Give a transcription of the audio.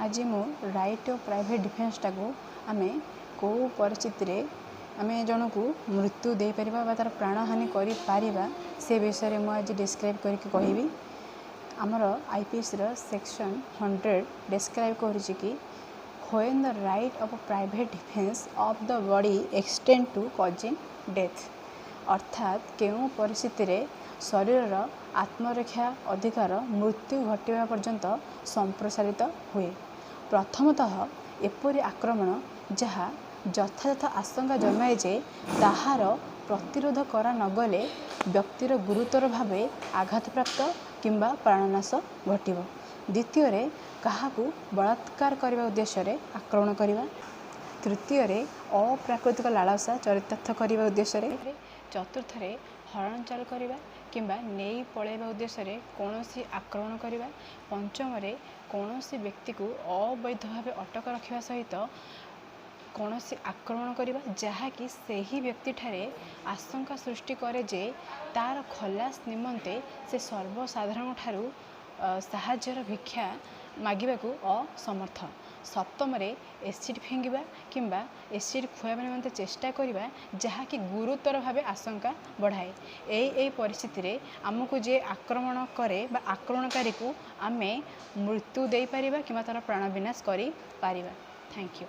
आज मु right of private defence टाको आमे को परिस्थिति रे आमे जन को मृत्यु दे परिबा तार प्राणहानि करि पारिबा से विषय में आज डिस्क्राइब करके कहबी। आमर आईपीएस रो सेक्शन 100 डिस्क्राइब करिछि कि when the right of private defense of the body extend to causing death अर्थात केउ परिस्थिति रे शरीर आत्मरक्षा अधिकार मृत्यु घटवा पर्यंत संप्रसारित हुए। प्रथमतः एपरि आक्रमण जहाँ यथायथ आशंका जन्माए जे ताहार प्रतिरोध करा नगले व्यक्तिर गुरुतर भावे आघात प्राप्त किंबा प्राणनाश घटिब। द्वितीय रे काहाकू बलात्कार करने उद्देश्य रे आक्रमण करवा। तृतीय रे अप्राकृतिक लालसा चरितार्थ करने उद्देश्य रे। चतुर्थ रे हरण चाल करवा किंबा नेई पळेबा उद्देश्य रे कोनोसी आक्रमण करवा। पंचम रे कोनोसी व्यक्ति को अवैध भावे अटक रखिवा सहित कोनोसी आक्रमण करवा जहाँकि सेही व्यक्ति ठारे आशंका सृष्टि करे जे तार खलास निमंते से सर्वसाधारण ठारू साहाଯ୍यर भिक्षा मागिबाकू असमर्थ। सप्तम रे एसिड फिंगिबा किंबा एसिड खुआबा निमंते चेष्टा करबा जहाँकि गुरुतर भावे आशंका बढ़ाए। एई परिस्थिति रे आमको जे आक्रमण करे बा आक्रमणकारी को आमे मृत्यु दे पारिबा किंबा तार प्राण विनाश करि पारिबा। Thank you.